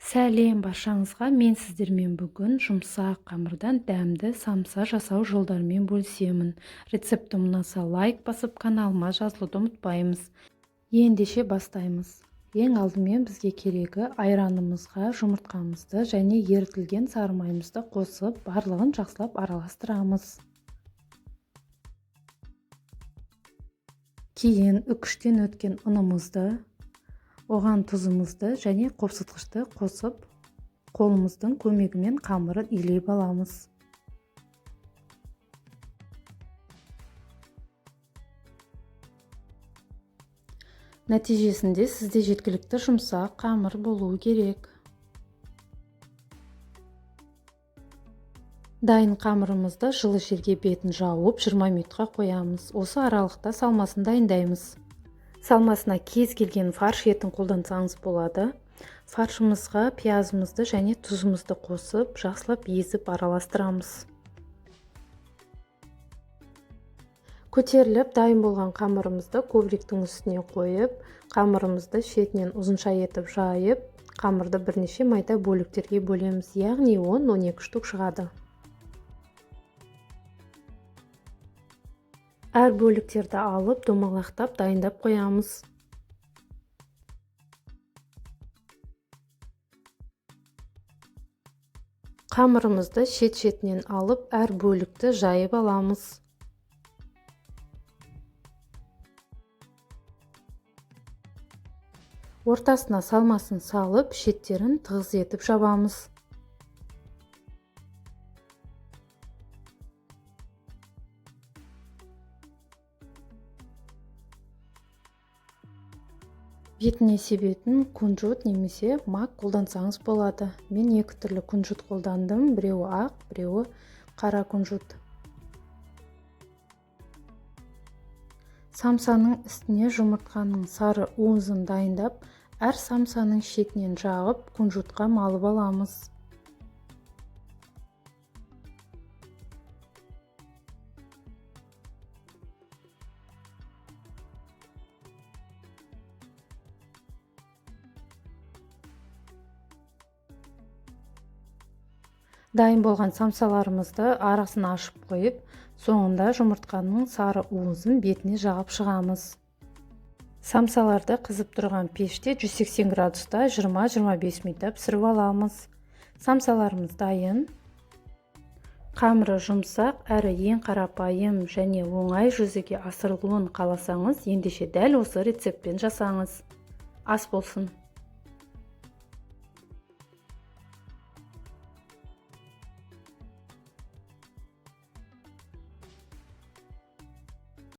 Сәлем баршаңызға, мен сіздермен бүгін жұмсақ қамырдан дәмді самса жасау жолдарымен бөлісемін. Рецепті ұнаса лайк басып, каналыма жазылуды ұмытпаймыз. Ендеше бастаймыз. Ең алдымен бізге керегі айранымызға жұмыртқамызды және ерітілген сары майымызды қосып, барлығын жақсылап араластырамыз. Кейін үкіштен өткен ұнымызды, оған тұзымызды және қопсытқышты қосып, қолымыздың көмегімен қамырын илеп аламыз. Нәтижесінде сізде жеткілікті жұмсақ қамыр болуы керек. Дайын қамырымызды жылы жерге бетін жауып 20 минутқа қоямыз. Осы аралықта салмасын дайындаймыз. Салмасына кез келген фарш етін қолдансаңыз болады. Фаршымызға пиязымызды және тұзымызды қосып, жақсылап езіп араластырамыз. Көтеріліп, дайын болған қамырымызды ковриктің үстіне қойып, қамырымызды шетінен ұзынша етіп жайып, қамырды бірнеше майда бөліктерге бөлеміз, яғни 10-12 штук шығады. Әр бөліктерді алып, домалақтап дайындап қоямыз. Қамырымызды шет-шетінен алып, әр бөлікті жайып аламыз. Ортасына салмасын салып, шеттерін тығыз етіп жабамыз. Бетіне себетін кунжут немесе мак қолдансаңыз болады. Мен екі түрлі кунжут қолдандым, біреуі ақ, біреуі қара кунжут. Самсаның үстіне жұмыртқаның сары уызын дайындап, әр самсаның шетінен жағып, кунжутқа малып аламыз. Дайын болған самсаларымызды арасын ашып қойып, соңында жұмыртқаның сары уызын бетіне жағып шығамыз. Самсаларды қызып тұрған пеште 180 градуста 20-25 минутта пісіріп аламыз. Самсаларымыз дайын. Қамыры жұмсақ, әрі ең қарапайым және оңай жүзеге асырылуын қаласаңыз, ендеше дәл осы рецептпен жасаңыз. Ас болсын.